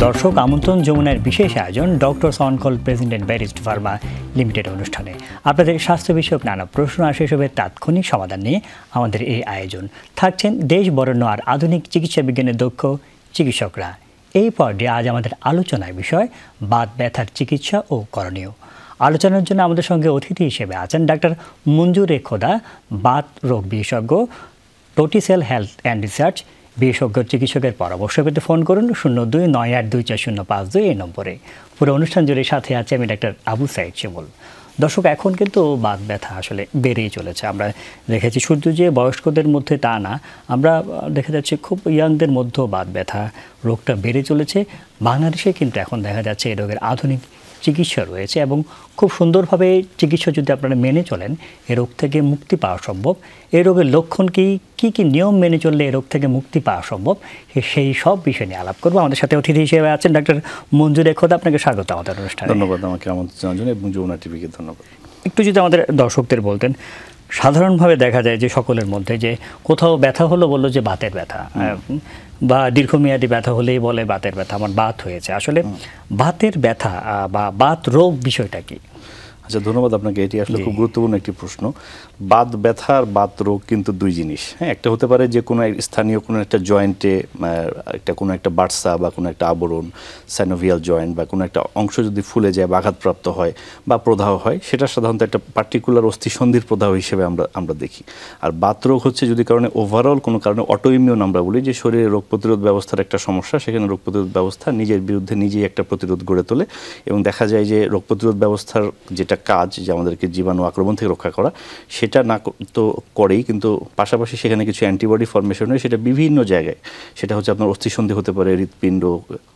দর্শক আমন্ত্রণ যমুনার বিশেষ আয়োজন ডক্টর অনকল প্রেসিডেন্ট ব্যারিস্ট ফার্মা লিমিটেড অনুষ্ঠানে আপনাদের স্বাস্থ্য বিষয়ক নানা প্রশ্ন আর সেসবের তাৎক্ষণিক সমাধান নিয়ে আমাদের এই আয়োজন থাকছেন দেশ বরেণ্য আর আধুনিক চিকিৎসা বিজ্ঞানের দক্ষ চিকিৎসকরা। এই পর্বে আজ আমাদের আলোচনার বিষয় বাত ব্যথার চিকিৎসা ও করণীয়। আলোচনার জন্য আমাদের সঙ্গে অতিথি হিসেবে আছেন ডাক্তার মঞ্জুরে খোদা, বাত রোগ বিশেষজ্ঞ, টোটিসেল হেলথ অ্যান্ড রিসার্চ বিশেষজ্ঞ। চিকিৎসকের পরামর্শ পেতে ফোন করুন 0298240552 এই নম্বরে। পুরো অনুষ্ঠান জুড়ে সাথে আছে আমি ডাক্তার আবু সাইদ শিমুল। দর্শক, এখন কিন্তু বাত ব্যথা আসলে বেড়েই চলেছে। আমরা দেখেছি শুধু যে বয়স্কদের মধ্যে তা না, আমরা দেখা যাচ্ছে খুব ইয়াংদের মধ্যেও বাত ব্যথা রোগটা বেড়ে চলেছে। বাংলাদেশে কিন্তু এখন দেখা যাচ্ছে এই রোগের আধুনিক চিকিৎসা রয়েছে এবং খুব সুন্দরভাবে চিকিৎসা যদি আপনারা মেনে চলেন এ রোগ থেকে মুক্তি পাওয়া সম্ভব। এই রোগের লক্ষণ কী কী নিয়ম মেনে চললে এই রোগ থেকে মুক্তি পাওয়া সম্ভব, সেই সব বিষয় নিয়ে আলাপ করবো। আমাদের সাথে অতিথি হিসেবে আছেন ডাক্তার মঞ্জুরে খোদা। আপনাকে স্বাগত আমাদের অনুষ্ঠানে। ধন্যবাদ আমাকে আমন্ত্রণ জানার জন্য এবং যমুনা টিভিকে ধন্যবাদ। একটু যদি আমাদের দর্শকদের বলতেন, সাধারণভাবে দেখা যায় যে সকলের মধ্যে যে কোথাও ব্যথা হলো বললো যে বাতের ব্যথা, বা দীর্ঘমেয়াদী ব্যথা হলেই বলে বাতের ব্যথা, আমার বাত হয়েছে। আসলে বাতের ব্যথা বা বাত রোগ বিষয়টা কি? আচ্ছা, ধন্যবাদ আপনাকে। এটি আসলে খুব গুরুত্বপূর্ণ একটি প্রশ্ন। বাত ব্যথা আর বাত রোগ কিন্তু দুই জিনিস। হ্যাঁ, একটা হতে পারে যে কোনো স্থানীয় কোনো একটা জয়েন্টে কোনো একটা বার্সা বা কোনো একটা আবরণ, সাইনোভিয়াল জয়েন্ট বা কোনো একটা অংশ যদি ফুলে যায় বা আঘাতপ্রাপ্ত হয় বা প্রদাহ হয়, সেটা সাধারণত একটা পার্টিকুলার অস্থিসন্ধির প্রদাহ হিসেবে আমরা দেখি। আর বাত রোগ হচ্ছে যদি কারণে ওভারঅল কোনো কারণে অটোইমিউন আমরা বলি, যে শরীরে রোগ প্রতিরোধ ব্যবস্থার একটা সমস্যা, সেখানে রোগ প্রতিরোধ ব্যবস্থা নিজের বিরুদ্ধে নিজেই একটা প্রতিরোধ গড়ে তোলে এবং দেখা যায় যে রোগ প্রতিরোধ ব্যবস্থার যেটা কাজ, যে আমাদেরকে জীবাণু আক্রমণ থেকে রক্ষা করা, সেটা না তো করেই, কিন্তু পাশাপাশি সেখানে কিছু অ্যান্টিবডি ফর্মেশন হয়। সেটা বিভিন্ন জায়গায়, সেটা হচ্ছে আপনার অস্থিসন্ধি হতে পারে, হৃৎপিণ্ড,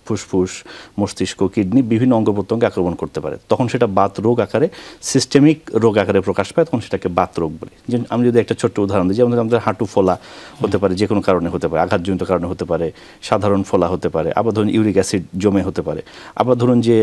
ফুসফুস, মস্তিষ্ক, কিডনি, বিভিন্ন অঙ্গ প্রত্যঙ্গে আক্রমণ করতে পারে। তখন সেটা বাত রোগ আকারে, সিস্টেমিক রোগ আকারে প্রকাশ পায়, তখন সেটাকে বাত রোগ বলি। যে আমি যদি একটা ছোট্ট উদাহরণ দিই, যেমন আমাদের হাঁটু ফোলা হতে পারে, যে কোনো কারণে হতে পারে, আঘাতজনিত কারণে হতে পারে, সাধারণ ফোলা হতে পারে, আবার ধরুন ইউরিক অ্যাসিড জমে হতে পারে, আবার ধরুন যে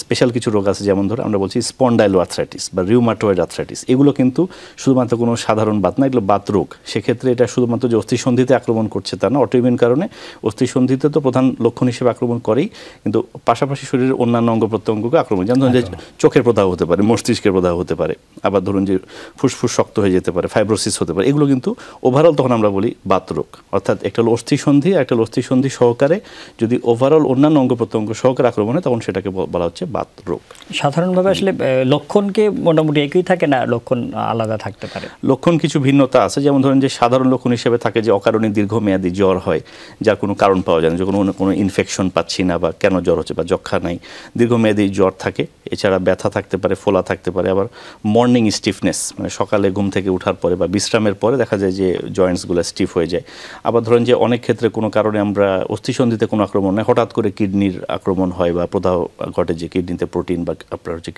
স্পেশাল কিছু রোগ আছে, যেমন ধরুন আমরা বলছি স্পন্ডাইলো আর্থ্রাইটিস বা রিউমাটয়েড আর্থ্রাইটিস। এগুলো কিন্তু শুধুমাত্র কোনো সাধারণ বাত না, এগুলো বাত রোগ। সেক্ষেত্রে এটা শুধুমাত্র যে অস্থিসন্ধিতে আক্রমণ করছে তা না, অটোইমিউন কারণে অস্থিসন্ধিতে তো প্রধান লক্ষণ হিসেবে আক্রমণ করেই, কিন্তু পাশাপাশি শরীরের অন্যান্য অঙ্গ প্রত্যঙ্গকে আক্রমণ, যেমন ধরুন যে চোখের প্রদাহ হতে পারে, মস্তিষ্কের প্রদাহ হতে পারে, আবার ধরুন যে ফুসফুস শক্ত হয়ে যেতে পারে, ফাইব্রোসিস হতে পারে। এগুলো কিন্তু ওভারঅল তখন আমরা বলি বাত রোগ। অর্থাৎ একটা হলো অস্থিসন্ধি, একটা হলো অস্থিসন্ধি সহকারে যদি ওভারঅল অন্যান্য অঙ্গ প্রত্যঙ্গ সহকারে আক্রমণ হয়, তখন সেটাকে বলা হচ্ছে বাত রোগ। সাধারণভাবে আসলে লক্ষণকে মোটামুটি একই থাকে না, লক্ষণ আলাদা থাকতে পারে? লক্ষণ কিছু ভিন্নতা আছে। যেমন ধরেন যে সাধারণ লক্ষণ হিসেবে থাকে যে অকারণে দীর্ঘমেয়াদী জ্বর হয়, যার কোনো কারণ পাওয়া যায় না, যখন কোনো ইনফেকশন পাচ্ছি না বা কেন জ্বর হচ্ছে বা যক্ষা নাই, দীর্ঘমেয়াদী জ্বর থাকে। এছাড়া ব্যথা থাকতে পারে, ফোলা থাকতে পারে, আবার মর্নিং স্টিফনেস, মানে সকালে ঘুম থেকে ওঠার পরে বা বিশ্রামের পরে দেখা যায় যে জয়েন্টসগুলো স্টিফ হয়ে যায়। আবার ধরেন যে অনেক ক্ষেত্রে কোনো কারণে আমরা অস্থিসন্ধিতে কোনো আক্রমণ নয়, হঠাৎ করে কিডনির আক্রমণ হয় বা প্রদাহ ঘটে, যে কিডনিতে প্রোটিন বা আপনার হচ্ছে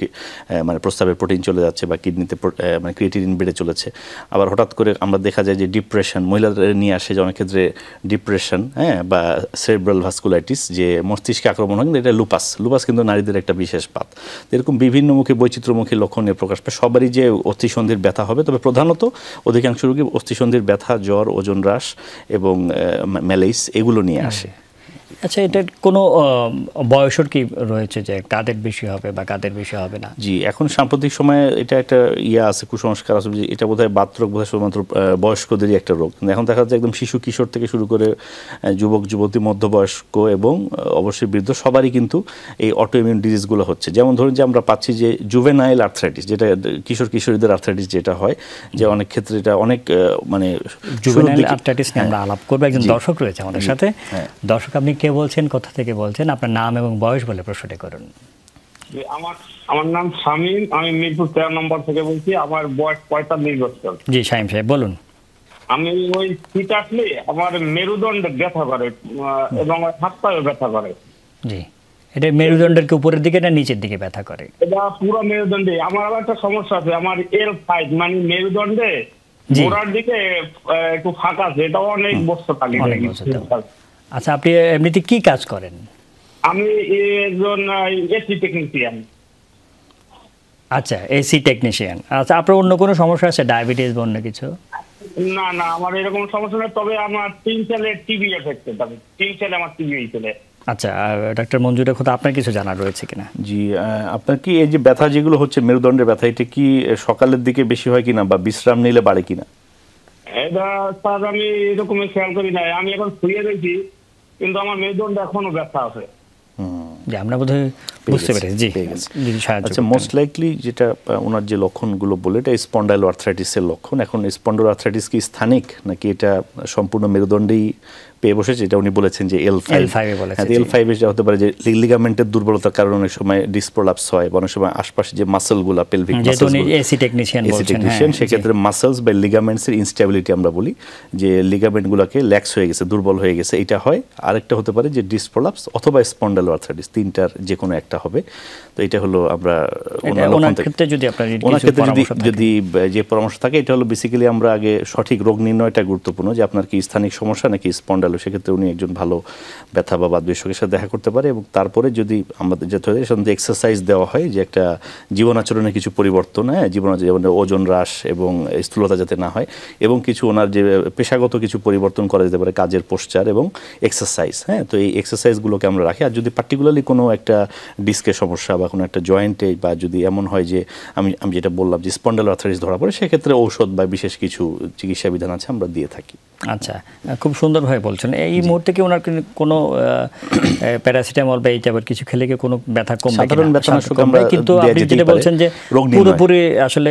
মানে প্রস্রাবের প্রোটিন চলে যাচ্ছে বা কিডনিতে মানে ক্রিয়েটিনিন বেড়ে চলেছে। আবার হঠাৎ করে আমরা দেখা যায় যে ডিপ্রেশন মহিলাদের নিয়ে আসে, যে অনেক ক্ষেত্রে ডিপ্রেশন, হ্যাঁ, বা সেরেব্রাল ভাস্কুলাইটিস, যে মস্তিষ্কে আক্রমণ হয়, কিন্তু এটা লুপাস কিন্তু নারীদের একটা বিশেষ বাত। এরকম বিভিন্নমুখী বৈচিত্র্যমুখী লক্ষণ নিয়ে প্রকাশ পায়। সবারই যে অস্থিসন্ধির ব্যথা হবে, তবে প্রধানত অধিকাংশ রোগী অস্থিসন্ধির ব্যথা, জ্বর, ওজন হ্রাস এবং ম্যালেইস এগুলো নিয়ে আসে। আচ্ছা, এটার কোনো বয়সের কি রয়েছে যে কাদের বেশি হবে বা কাদের বেশি হবে না? জি, এখন সাম্প্রতিক সময়ে এটা একটা আছে, কুসংস্কার আছে যে এটা বোধহয় বাত রোগ বোধহয় শুধুমাত্র বয়স্কদেরই একটা রোগ। এখন দেখা যাচ্ছে একদম শিশু কিশোর থেকে শুরু করে যুবক যুবতী, মধ্যবয়স্ক এবং অবশ্যই বৃদ্ধ, সবারই কিন্তু এই অটোইমিউন ডিজিজগুলো হচ্ছে। যেমন ধরুন যে আমরা পাচ্ছি যে জুভেনাইল আর্থ্রাইটিস, যেটা কিশোর কিশোরীদের আর্থ্রাইটিস যেটা হয়, যে অনেক ক্ষেত্রে এটা অনেক মানে জুভেনাইল আর্থ্রাইটিস নিয়ে আমরা আলাপ করবো। একজন দর্শক রয়েছে আমাদের সাথে। দর্শক, আপনি কে বলছেন, কোথা থেকে বলছেন, আপনার নাম এবং বয়স বলে প্রশ্নটি করুন। আমার নাম শামীম, আমি মিরপুর 13 নম্বর থেকে বলছি। আমার বয়স 45 বছর। জি শামীম সাহেব বলুন। আমি ওই শীত আসলে আমার মেরুদণ্ডে ব্যথা করে এবং হাত পায়ে ব্যথা করে। জি, এটা মেরুদণ্ডের কি উপরের দিকে না নিচের দিকে ব্যথা করে? এটা পুরো মেরুদণ্ডে। আমার আবার একটা সমস্যা আছে, আমার L5 মানে মেরুদণ্ডে গোড়ার দিকে একটু ফাঁকা আছে, এটাও অনেক বছর আগে। আচ্ছা, আপনি এমনিতে কি কাজ করেন? আমি একজন এসি টেকনিশিয়ান। আচ্ছা, এসি টেকনিশিয়ান। আচ্ছা, আপনার অন্য কোনো সমস্যা আছে, ডায়াবেটিস বা অন্য কিছু? না, আমার এরকম সমস্যা নেই, তবে আমার 3 ছেলে টিবি এফেক্টেড। 3 ছেলে আমার টিবি হয়েছিল। আচ্ছা, ডাক্তার মঞ্জুরের কথা আপনার কিছু জানা রয়েছে কিনা? জি, আপনার কি এই যে ব্যথা যেগুলো হচ্ছে মেরুদণ্ডের ব্যথা, এটা কি সকালের দিকে বেশি হয় কিনা বা বিশ্রাম নিলে বাড়ে কিনা? এটা স্যার আমি এরকমই খেয়াল করি নাই, আমি এখন শুয়ে রয়েছি কিন্তু আমার মেরুদণ্ডে এখনো ব্যথা আছে। যে আমরা বোধহয় বুঝতে পেরেছি। জি, আচ্ছা, মোস্ট লাইকলি যেটা ওনার যে লক্ষণগুলো বলে এটা স্পন্ডাইলো আর্থ্রাইটিসের লক্ষণ। এখন স্পন্ডাইলো আর্থ্রাইটিস কি স্থানিক নাকি এটা সম্পূর্ণ মেরুদণ্ডেই পেয়ে বসেছে? এটা উনি বলেছেন যে L5 যেটা হতে পারে যে লিগামেন্টের দুর্বলতার কারণে অনেক সময় ডিসপ্রোলাপস হয়, অনেক সময় আশপাশে যে মাসলগুলো পেলভিক এসি টেকনিশিয়ান সেক্ষেত্রে মাসলস বা লিগামেন্টসের ইনস্টেবিলিটি আমরা বলি, যে লিগামেন্টগুলোকে ল্যাক্স হয়ে গেছে, দুর্বল হয়ে গেছে, এটা হয়। আরেকটা হতে পারে যে ডিসপ্রোলাপস অথবা স্পন্ডাইলো আর্থ্রাইটিস, তিনটার যে কোনো একটা হবে। তো এটা হলো আমরা ওনার ক্ষেত্রে যদি যে পরামর্শ থাকে, এটা হলো বেসিক্যালি আমরা আগে সঠিক রোগ নির্ণয়টা গুরুত্বপূর্ণ, যে আপনার কি স্থানিক সমস্যা নাকি স্পন্ডাইলো। সেক্ষেত্রে উনি একজন ভালো ব্যথা বা বাত বিশেষজ্ঞের সাথে দেখা করতে পারে, এবং তারপরে যদি আমাদের যেতে হয় সেখানে এক্সারসাইজ দেওয়া হয়, যে একটা জীবন আচরণে কিছু পরিবর্তন, জীবন ওজন হ্রাস এবং স্থূলতা যাতে না হয়, এবং কিছু ওনার যে পেশাগত কিছু পরিবর্তন করা যেতে পারে, কাজের পোস্টার এবং এক্সারসাইজ। তো এই এক্সারসাইজগুলোকে আমরা রাখি। আর যদি পার্টিকুলারলি কোনো একটা ডিস্কের সমস্যা বা কোনো একটা জয়েন্টে, বা যদি এমন হয় যে আমি যেটা বললাম যে স্পন্ডাইলো আর্থ্রাইটিস ধরা পড়ে, সেক্ষেত্রে ঔষধ বা বিশেষ কিছু চিকিৎসা বিধান আছে, আমরা দিয়ে থাকি। আচ্ছা, খুব সুন্দরভাবে বলছেন। এই মুহূর্তে কি ওনার কোনো প্যারাসিটামল বা এই টাইপের কিছু খেলে কি কোনো ব্যথা কমবে? সাধারণ ব্যথানাশক আমরা, কিন্তু আপনি যেটা বলছেন যে পুরোপুরি আসলে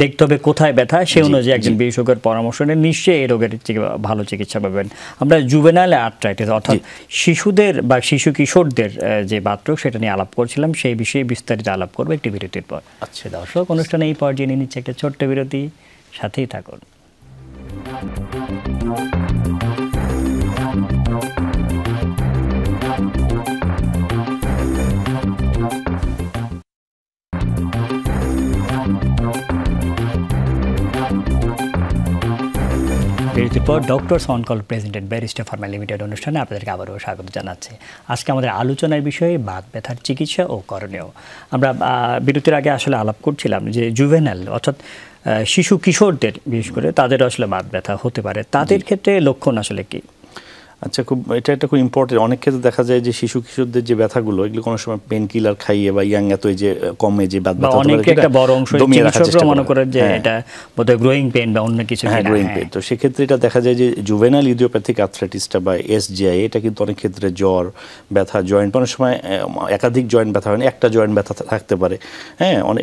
দেখতে হবে কোথায় ব্যথা, সে অনুযায়ী একজন বিশেষজ্ঞের পরামর্শ নিয়ে নিশ্চয়ই এই রোগের ভালো চিকিৎসা পাবেন। আমরা জুভেনাইল আর্থ্রাইটিস অর্থাৎ শিশুদের বা শিশু কিশোরদের যে বাতরোগ, সেটা নিয়ে আলাপ করছিলাম। সেই বিষয়ে বিস্তারিত আলাপ করবো একটি বিরতির পর। আচ্ছা দর্শক, অনুষ্ঠানে এই পর্যায়ে নিয়ে নিচ্ছে একটা ছোট্ট বিরতি, সাথেই থাকুন। বিরতির পর doctors on call presented barrister Pharma limited অনুষ্ঠানে আপনাদেরকে আবারও স্বাগত জানাচ্ছি। আজকে আমাদের আলোচনার বিষয়ে বাত ব্যথার চিকিৎসা ও করণীয়। আমরা বিরতির আগে আসলে আলাপ করছিলাম যে জুভেনাইল অর্থাৎ শিশু কিশোরদের বিশেষ করে তাদের আসলে বাত ব্যথা হতে পারে, তাদের ক্ষেত্রে লক্ষণ আসলে কি? আচ্ছা, এটা একটা খুব ইম্পর্টেন্ট। অনেক ক্ষেত্রে দেখা যায় যে শিশু কিশোরদের যে ব্যথাগুলো, এগুলো কোনো সময় পেন কিলার খাইয়ে বা ইয়াং এত যে কমে যে ব্যথা একটা বড় অংশ চিকিৎসকরা মনে করে যে এটা বোধহয় গ্রোয়িং পেন বা অন্য কিছু। Growing pain. তো সেক্ষেত্রে এটা দেখা যায় যে জুভেনাইল ইডিওপ্যাথিক আর্থ্রাইটিসটা বা SGI, এটা কিন্তু অনেক ক্ষেত্রে জ্বর, ব্যথা, জয়েন্ট, অনেক সময় একাধিক জয়েন্ট ব্যথা হয় না, একটা জয়েন্ট ব্যথা থাকতে পারে।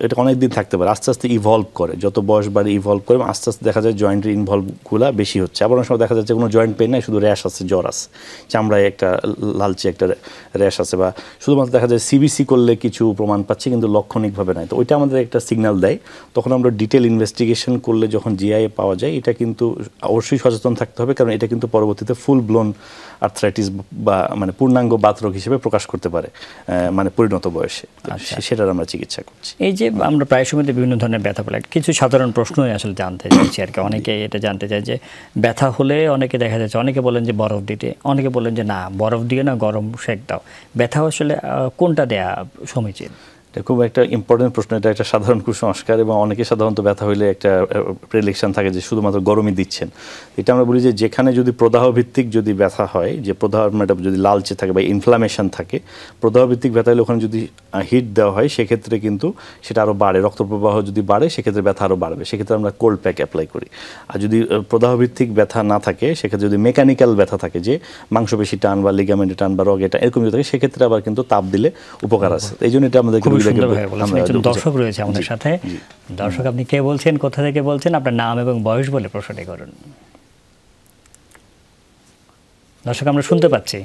এটা অনেক দিন থাকতে পারে, আস্তে আস্তে ইভলভ করে, যত বয়স বাড়ে ইভলভ করে, আস্তে আস্তে দেখা যায় জয়েন্টের ইনভলভগুলো বেশি হচ্ছে। আবার অনেক সময় দেখা যাচ্ছে কোনো জয়েন্ট পেন নাই, শুধু র্যাশ আছে, জ্বর আছে, চামড়ায় একটা লালচে একটা র্যাশ আছে, বা শুধুমাত্র দেখা যায় সিবিসি করলে কিছু প্রমাণ পাচ্ছে কিন্তু লক্ষণিকভাবে নাই। তো ওইটা আমাদের একটা সিগন্যাল দেয়। তখন আমরা ডিটেল ইনভেস্টিগেশন করলে যখন জিআইএ পাওয়া যায়, এটা কিন্তু অবশ্যই সচেতন থাকতে হবে, কারণ এটা কিন্তু পরবর্তীতে ফুল ব্লোন আর্থ্রাইটিস বা মানে পূর্ণাঙ্গ বাতরোগ হিসেবে প্রকাশ করতে পারে, মানে পরিণত বয়সে। সেটার আমরা চিকিৎসা করছি। এই যে আমরা প্রায় সময় বিভিন্ন ধরনের ব্যথা বলে, কিছু সাধারণ প্রশ্নই আসলে জানতে চাইছি আর কি। অনেকে এটা জানতে চায় যে ব্যথা হলে অনেকে দেখা যাচ্ছে, অনেকে বলেন যে বরফ দিতে, অনেকে বলেন যে না বরফ দিয়ে না, গরম শেক দাও। ব্যথা আসলে কোনটা দেয়া সমীচীন? এটা খুব একটা ইম্পর্টেন্ট প্রশ্ন। এটা একটা সাধারণ কুসংস্কার, এবং অনেকে সাধারণত ব্যথা হইলে একটা প্রেডিকশন থাকে যে শুধুমাত্র গরমই দিচ্ছেন। এটা আমরা বলি যে যেখানে যদি প্রদাহ ভিত্তিক যদি ব্যথা হয়, যে প্রদাহ যদি লালচে থাকে বা ইনফ্লামেশন থাকে, প্রদাহ ভিত্তিক ব্যথা হলে ওখানে যদি হিট দেওয়া হয়, সেক্ষেত্রে কিন্তু সেটা আরও বাড়ে, রক্ত প্রবাহ যদি বাড়ে সেক্ষেত্রে ব্যথা আরও বাড়বে, সেক্ষেত্রে আমরা কোল্ড প্যাক অ্যাপ্লাই করি। আর যদি প্রদাহ ভিত্তিক ব্যথা না থাকে, সেক্ষেত্রে যদি মেকানিক্যাল ব্যথা থাকে, যে মাংসপেশি টান বা লিগামেন্টে টান বা রগে টান এরকম যদি থাকে, সেক্ষেত্রে আবার কিন্তু তাপ দিলে উপকার আছে। এই জন্য এটা আমাদের দর্শক রয়েছে আমাদের সাথে। দর্শক, আপনি কে বলছেন, কোথা থেকে বলছেন, আপনার নাম এবং বয়স বলে প্রশ্নটি করুন। দর্শক, আমরা শুনতে পাচ্ছি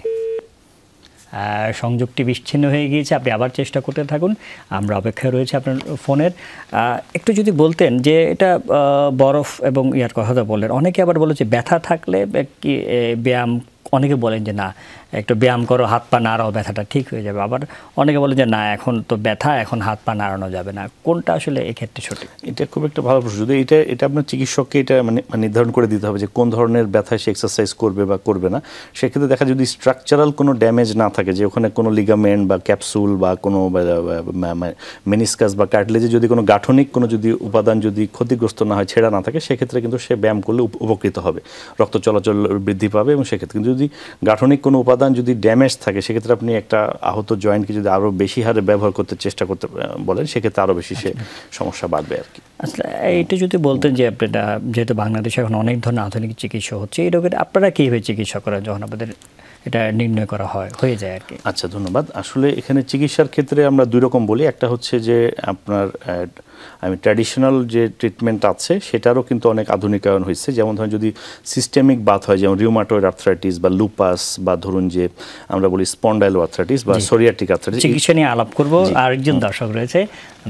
সংযোগটি বিচ্ছিন্ন হয়ে গিয়েছে, আপনি আবার চেষ্টা করতে থাকুন, আমরা অপেক্ষায় রয়েছে আপনার ফোনের। একটু যদি বলতেন যে এটা বরফ এবং ইয়ার কথাটা বললেন, অনেকে আবার বলে যে ব্যথা থাকলে কি ব্যায়াম, অনেকে বলেন যে না একটু ব্যায়াম করো, হাত পা নাড়াও, ব্যথাটা ঠিক হয়ে যাবে। আবার অনেকে বলে যে না এখন তো ব্যথা, এখন হাত পা নাড়ানো যাবে না। কোনটা আসলে এক্ষেত্রে সঠিক? এটা খুব একটা ভালো প্রশ্ন। যদি এটা আপনার চিকিৎসককে এটা মানে নির্ধারণ করে দিতে হবে যে কোন ধরনের ব্যথায় সে এক্সারসাইজ করবে বা করবে না। সেক্ষেত্রে দেখা যদি স্ট্রাকচারাল কোনো ড্যামেজ না থাকে, যে ওখানে কোনো লিগামেন্ট বা ক্যাপসুল বা কোনো মেনিসকাস বা কার্টিলেজে যদি কোনো গাঠনিক কোনো যদি উপাদান যদি ক্ষতিগ্রস্ত না হয়, ছেঁড়া না থাকে, সেক্ষেত্রে কিন্তু সে ব্যায়াম করলে উপকৃত হবে, রক্ত চলাচল বৃদ্ধি পাবে। এবং সেক্ষেত্রে কিন্তু যদি গাঠনিক কোনো উপাদান উপাদান যদি ড্যামেজ থাকে সেক্ষেত্রে আপনি একটা আহত জয়েন্টকে যদি আরও বেশি হারে ব্যবহার করতে চেষ্টা করতে বলেন সেক্ষেত্রে আরও বেশি সে সমস্যা বাড়বে আর কি। আচ্ছা, এইটা যদি বলতেন যে আপনারা যেহেতু বাংলাদেশে এখন অনেক ধরনের আধুনিক চিকিৎসা হচ্ছে, এই রোগের আপনারা কীভাবে চিকিৎসা করেন যখন আপনাদের এটা নির্ণয় করা হয়ে যায় আর কি? আচ্ছা, ধন্যবাদ। আসলে এখানে চিকিৎসার ক্ষেত্রে আমরা দুই রকম বলি। একটা হচ্ছে যে আপনার ট্র্যাডিশনাল যে ট্রিটমেন্ট আছে সেটারও কিন্তু অনেক আধুনিকায়ন হয়েছে। যেমন ধরুন যদি সিস্টেমিক বাত হয়, যেমন রিউমাটয়েড আর্থ্রাইটিস বা লুপাস, বা ধরুন যে আমরা বলি স্পন্ডাইলো আর্থ্রাইটিস বা সোরিয়াটিক আর্থ্রাইটিস, চিকিৎসা নিয়ে আলাপ করব। আরেকজন দর্শক রয়েছে।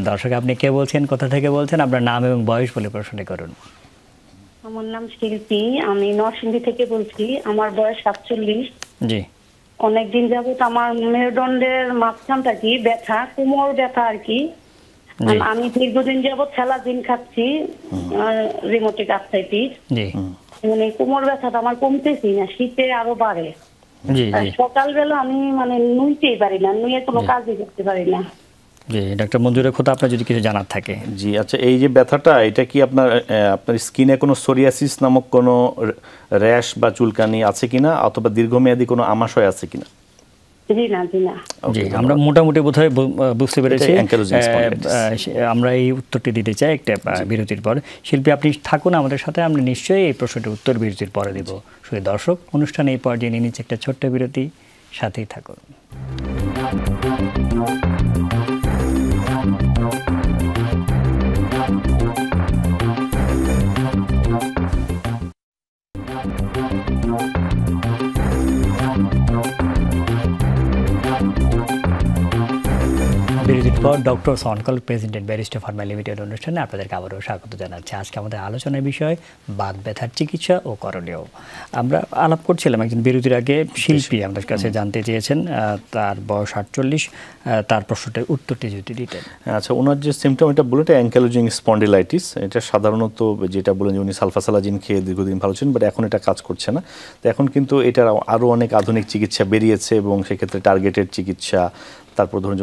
দর্শক, আপনি কে বলছেন, কোথা থেকে বলছেন, আপনার নাম এবং বয়স বলে প্রশ্ন করুন। আমার নাম শিল্পী, আমি নরসিংদী থেকে বলছি। আমার বয়স 47। জি। অনেকদিন যাবত আমার মেরুদণ্ডের মাঝখানটা কি ব্যথা, কোমর ব্যথা আর কি। আমি দীর্ঘদিন যাবত থ্যালাজিন খাচ্ছি, রিউমাটিক আর্থ্রাইটিস। মানে কোমর ব্যথাটা আমার কমতেছি না, শীতে আরো বাড়ে। সকালবেলা আমি মানে নুইতেই পারি না, নুয়ে কোনো কাজই করতে পারি না। জি, ডাক্তার মঞ্জুরের কথা আপনার যদি কিছু জানার থাকে। জি, আচ্ছা, এই যে ব্যথাটা, এটা কি আপনার স্কিনে কোনো সোরিয়াসিস নামক কোনো র্যাশ বা চুলকানি আছে কিনা, অথবা দীর্ঘমেয়াদী কোনো আমাশয় আছে কিনা? জি, আমরা মোটামুটি বোধহয় বুঝতে পেরেছি। আমরা এই উত্তরটি দিতে চাই একটা বিরতির পর। শিল্পী, আপনি থাকুন আমাদের সাথে, আমরা নিশ্চয়ই এই প্রশ্নটির উত্তর বিরতির পরে দেব। শুধু দর্শক, অনুষ্ঠান এই পর্যায়ে নিয়ে নিচ্ছে একটা ছোট্ট বিরতি, সাথেই থাকুন। বিরতির পর doctors on call president barrister Pharma limited অনুষ্ঠানে আপনাদেরকে আবারও স্বাগত জানাচ্ছি। আজকে আমাদের আলোচনার বিষয় বাত ব্যথার চিকিৎসা ও করণীয়। আমরা আলাপ করছিলাম, একজন বিরতির আগে শিল্পী আমাদের কাছে জানতে চেয়েছেন, তার বয়স 48, তার প্রশ্নটার উত্তরটি যদি দিতেন। আচ্ছা, ওনার যে সিমটম এটা বলে, এটা অ্যাঙ্কালোজিং স্পন্ডিলাইটিস। এটা সাধারণত যেটা বলেন যে উনি সালফাসালাজিন খেয়ে দীর্ঘদিন ভালো ছিলেন, বাট এখন এটা কাজ করছে না। তো এখন কিন্তু এটার আরও অনেক আধুনিক চিকিৎসা বেরিয়েছে, এবং সেক্ষেত্রে টার্গেটেড চিকিৎসা, তারপর ধরুন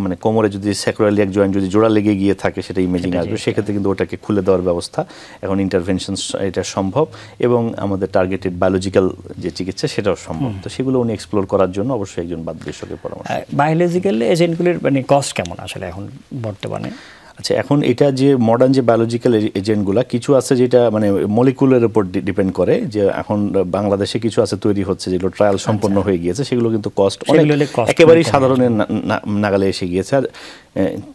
মানে কোমরে যদি স্যাক্রোইলিয়াক জয়েন্ট যদি জোড়া লেগে গিয়ে থাকে সেটা ইমেজিং আসবে, সেক্ষেত্রে কিন্তু ওটাকে খুলে দেওয়ার ব্যবস্থা এখন ইন্টারভেনশন এটা সম্ভব, এবং আমাদের টার্গেটেড বায়োলজিক্যাল যে চিকিৎসা সেটাও সম্ভব। তো সেগুলো উনি এক্সপ্লোর করার জন্য অবশ্যই একজন বাত বিশেষজ্ঞের পরামর্শ। বায়োলজিক্যাল এজেন্টগুলির মানে কস্ট কেমন আসলে এখন বর্তমানে? আচ্ছা, এখন এটা যে মডার্ন যে বায়োলজিক্যাল এজেন্টগুলো কিছু আছে যেটা মানে মলিকুলের উপর ডিপেন্ড করে, যে এখন বাংলাদেশে কিছু আছে তৈরি হচ্ছে, যেগুলো ট্রায়াল সম্পন্ন হয়ে গিয়েছে, সেগুলো কিন্তু কস্ট একেবারেই সাধারণের নাগালে এসে গিয়েছে। আর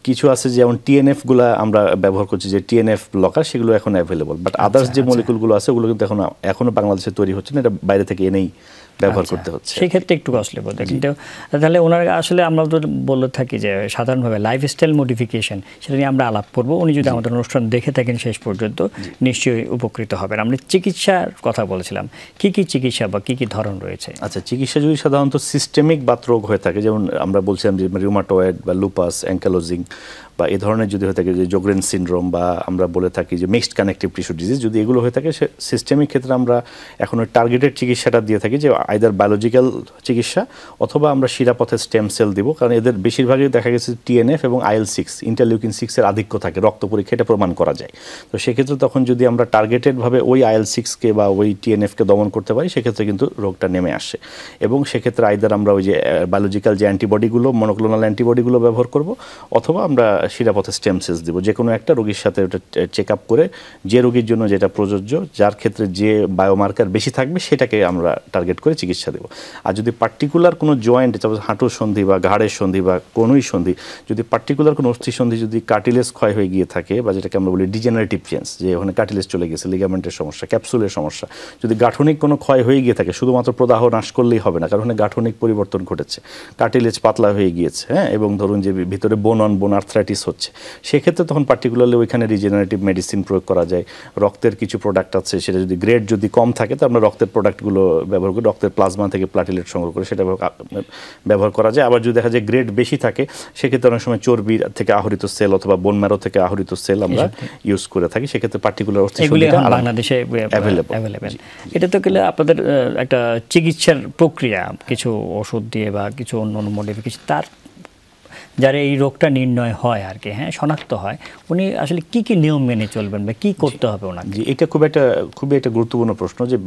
কিছু আছে যেমন টিএনএফ গুলা আমরা ব্যবহার করছি, যে টিএনএফ ব্লকার, সেগুলো এখন অ্যাভেলেবল। বাট আদার্স যে মলিকুলগুলো আছে ওগুলো কিন্তু এখনো বাংলাদেশে তৈরি হচ্ছে না, এটা বাইরে থেকে এনেই ব্যবহার করতে হচ্ছে। সেই ক্ষেত্রে একটু কস্টলি বলতে, কিন্তু তাহলে ওনার আসলে আমরা তো বলে থাকি যে সাধারণভাবে লাইফস্টাইল মডিফিকেশন, সেটা নিয়ে আমরা আলাপ করবো। উনি যদি আমাদের অনুষ্ঠান দেখে থাকেন শেষ পর্যন্ত, নিশ্চয়ই উপকৃত হবেন। আমরা চিকিৎসার কথা বলেছিলাম, কি কি চিকিৎসা বা কি কি ধরন রয়েছে? আচ্ছা, চিকিৎসা যদি সাধারণত সিস্টেমিক বাত রোগ হয়ে থাকে, যেমন আমরা বলছিলাম যে রিউমাটয়েড বা লুপাস, অ্যাঙ্কালোজিং বা এই ধরনের যদি হয়ে থাকে, যে জোগ্রেন সিনড্রোম, বা আমরা বলে থাকি যে মিক্সড কানেকটিভ টিস্যু ডিজিজ, যদি এগুলো হয়ে থাকে, সিস্টেমিক ক্ষেত্রে আমরা এখন ওই টার্গেটেড চিকিৎসাটা দিয়ে থাকি, যে আইদার বায়োলজিক্যাল চিকিৎসা অথবা আমরা শিরাপথে স্টেম সেল দিব। কারণ এদের বেশিরভাগই দেখা গেছে টিএনএফ এবং IL-6 ইন্টারলিউকিন 6 এর আধিক্য থাকে, রক্ত পরীক্ষা এটা প্রমাণ করা যায়। তো সেক্ষেত্রে তখন যদি আমরা টার্গেটেডভাবে ওই IL-6কে বা ওই টিএনএফকে দমন করতে পারি, সেক্ষেত্রে কিন্তু রোগটা নেমে আসে। এবং সেক্ষেত্রে আইদার আমরা ওই যে বায়োলজিক্যাল যে অ্যান্টিবডিগুলো, মনোক্লোনাল অ্যান্টিবডিগুলো ব্যবহার করব, অথবা আমরা শিরাপথে স্টেম সেলস দিব। যে কোনো একটা রোগীর সাথে ওটা চেক আপ করে, যে রোগীর জন্য যেটা প্রযোজ্য, যার ক্ষেত্রে যে বায়োমার্কার বেশি থাকবে, সেটাকে আমরা টার্গেট করে চিকিৎসা দেব। আর যদি পার্টিকুলার কোনো জয়েন্ট, হাঁটুর সন্ধি বা ঘাড়ের সন্ধি বা কোনোই সন্ধি, যদি পার্টিকুলার কোনো অস্থি সন্ধি যদি কার্টিলেজ ক্ষয় হয়ে গিয়ে থাকে, বা যেটাকে আমরা বলি ডিজেনারেটিভ চেঞ্জ, যে ওখানে কার্টিলেজ চলে গেছে, লিগামেন্টের সমস্যা, ক্যাপসুলের সমস্যা, যদি গাঠনিক কোনো ক্ষয় হয়ে গিয়ে থাকে, শুধুমাত্র প্রদাহ নাশ করলেই হবে না, কারণ ওখানে গাঠনিক পরিবর্তন ঘটেছে, কার্টিলেজ পাতলা হয়ে গিয়েছে, হ্যাঁ, এবং ধরুন যে ভিতরে বোন অন বোন আর্থ্রাইটিস হচ্ছে, সেক্ষেত্রে তখন পার্টিকুলারলি ওইখানে রিজেনারেটিভ মেডিসিন প্রয়োগ করা যায়। রক্তের কিছু প্রোডাক্ট আছে, সেটা যদি গ্রেড যদি কম থাকে, তো আমরা রক্তের প্রোডাক্টগুলো ব্যবহার করি, রক্তের প্লাজমা থেকে প্লাটিলেট সংগ্রহ করে সেটা ব্যবহার করা যায়। আবার যদি দেখা যায় গ্রেড বেশি থাকে, সেক্ষেত্রে অনেক সময় চর্বি থেকে আহরিত সেল অথবা বোন ম্যারো থেকে আহরিত সেল আমরা ইউজ করে থাকি, সেক্ষেত্রে পার্টিকুলার বাংলাদেশে অ্যাভেলেবেল। এটা তো গেলে আপনাদের একটা চিকিৎসার প্রক্রিয়া, কিছু ওষুধ দিয়ে বা কিছু অন্য মডিফিকেশন, তার যারা এই রোগটা নির্ণয় হয় আর কি, হ্যাঁ, শনাক্ত হয়, উনি আসলে কি কি নিয়ম মেনে চলবেন বা কি করতে হবে ওনাকে? জি, এটা খুবই একটা গুরুত্বপূর্ণ প্রশ্ন, যে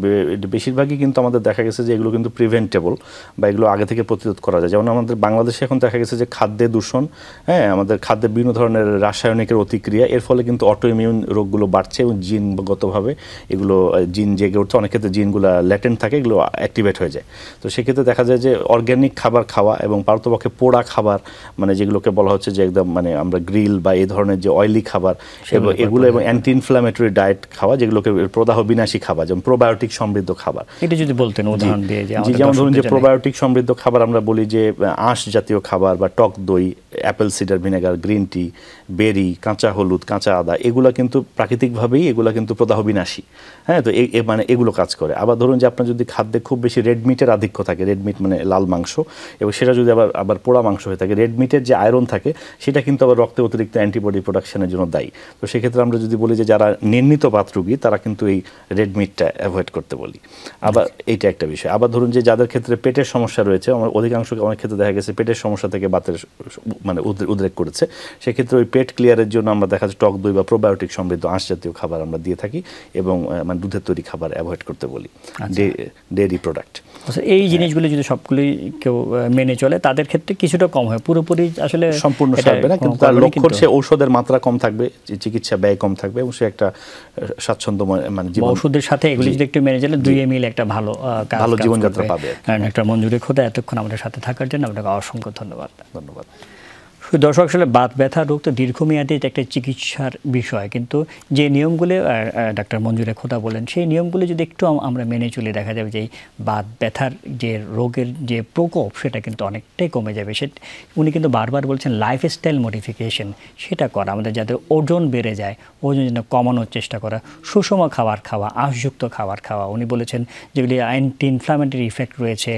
বেশিরভাগই কিন্তু আমাদের দেখা গেছে যে এগুলো কিন্তু প্রিভেন্টেবল বা এগুলো আগে থেকে প্রতিরোধ করা যায়। যেমন আমাদের বাংলাদেশে এখন দেখা গেছে যে খাদ্যে দূষণ, হ্যাঁ, আমাদের খাদ্যে বিভিন্ন ধরনের রাসায়নিকের অতিক্রিয়া, এর ফলে কিন্তু অটো ইমিউন রোগগুলো বাড়ছে এবং জিনগতভাবে এগুলো জিন জেগে উঠছে, অনেক ক্ষেত্রে জিনগুলো ল্যাটেন্ট থাকে, এগুলো অ্যাক্টিভেট হয়ে যায়। তো সেক্ষেত্রে দেখা যায় যে অর্গ্যানিক খাবার খাওয়া এবং পারতপক্ষে পোড়া খাবার, মানে যেগুলোকে বলা হচ্ছে যে একদম মানে আমরা গ্রিল বা এই ধরনের যে অয়েলি খাবার এগুলো, এবং অ্যান্টি ইনফ্লামেটরি ডায়েট খাওয়া, যেগুলোকে প্রদাহ বিনাশী খাবার, যেমন প্রোবায়োটিক সমৃদ্ধ খাবার। এটা যদি বলতেন উদাহরণ দিয়ে। যেমন ধরুন যে প্রোবায়োটিক সমৃদ্ধ খাবার আমরা বলি যে আঁশ জাতীয় খাবার বা টক দই, apple cider vinegar, green tea, berry, কাঁচা হলুদ, কাঁচা আদা, এগুলো কিন্তু প্রাকৃতিকভাবেই এগুলো কিন্তু প্রদাহ বিনাশী, হ্যাঁ। তো মানে এগুলো কাজ করে। আবার ধরুন যে আপনার যদি খাদ্যে খুব বেশি রেড মিটের আধিক্য থাকে, রেড মিট মানে লাল মাংস, এবং সেটা যদি আবার পোড়া মাংস হয়ে থাকে, রেড মিটের যে আয়রন থাকে সেটা কিন্তু আবার রক্তে অতিরিক্ত অ্যান্টিবডি প্রোডাকশনের জন্য দায়ী। তো সেক্ষেত্রে আমরা যদি বলি যে যারা নির্ণীত পাতরোগী তারা কিন্তু এই রেড মিটটা অ্যাভয়েড করতে বলি। আবার এইটা একটা বিষয়। আবার ধরুন যে যাদের ক্ষেত্রে পেটের সমস্যা রয়েছে, আমার অধিকাংশ অনেক ক্ষেত্রে দেখা গেছে পেটের সমস্যা থেকে বাতের মানে উদ্রেক করেছে, সেক্ষেত্রে ওই পেট ক্লিয়ারের জন্য আমরা দেখা যাচ্ছে টক দই বা প্রোবায়োটিক সমৃদ্ধ আঁশ জাতীয় খাবার আমরা দিয়ে থাকি, এবং মানে দুধের তৈরি খাবার অ্যাভয়েড করতে বলি, ডেয়ারি প্রোডাক্ট। এই জিনিসগুলো যদি সবগুলি কেউ মেনে চলে তাদের ক্ষেত্রে কিছুটা কম হয়, পুরোপুরি আসলে সম্পূর্ণ সারবে না, কিন্তু তার লক্ষ্য হচ্ছে ঔষধের মাত্রা কম থাকবে, চিকিৎসা ব্যয় কম থাকবে, এবং সে একটা স্বাচ্ছন্দ্যময় মানে জীবন, ওষুধের সাথে এগুলি যদি একটু মেনে চলে 2 মিল একটা ভালো জীবনযাত্রা পাবে। ডাক্তার মঞ্জুরে খোদা, এতক্ষণ আমাদের সাথে থাকার জন্য আপনাকে অসংখ্য ধন্যবাদ। ধন্যবাদ। দর্শক, আসলে বাত ব্যথা রোগ তো দীর্ঘমেয়াদী একটা চিকিৎসার বিষয়, কিন্তু যে নিয়মগুলো ডাক্তার মঞ্জুরে খোদা বলেন সেই নিয়মগুলো যদি একটু আমরা মেনে চলে, দেখা যাবে যে বাত ব্যথার যে রোগের যে প্রকোপ সেটা কিন্তু অনেকটাই কমে যাবে। উনি কিন্তু বারবার বলছেন লাইফস্টাইল মডিফিকেশন, সেটা করা, আমাদের যাদের ওজন বেড়ে যায় ওজন যেন কমানোর চেষ্টা করা, সুষম খাবার খাওয়া, আঁশযুক্ত খাবার খাওয়া। উনি বলেছেন যেগুলি অ্যান্টি ইনফ্লামেটরি ইফেক্ট রয়েছে,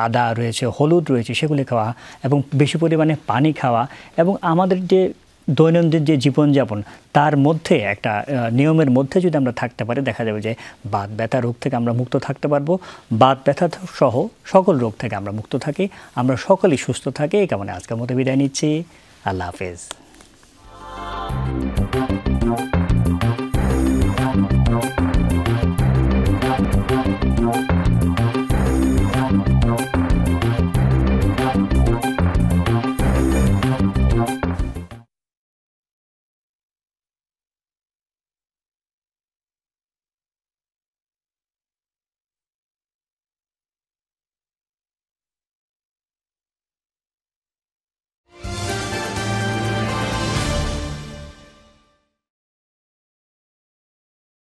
আদা রয়েছে, হলুদ রয়েছে, সেগুলি খাওয়া, এবং বেশি পরিমাণে পানি খাওয়া, এবং আমাদের যে দৈনন্দিন যে জীবনযাপন তার মধ্যে একটা নিয়মের মধ্যে যদি আমরা থাকতে পারি, দেখা যাবে যে বাত ব্যথা রোগ থেকে আমরা মুক্ত থাকতে পারবো। বাত ব্যথা সহ সকল রোগ থেকে আমরা মুক্ত থাকি, আমরা সকলেই সুস্থ থাকি। এই কারণে আজকের মতো বিদায় নিচ্ছি। আল্লাহ হাফেজ।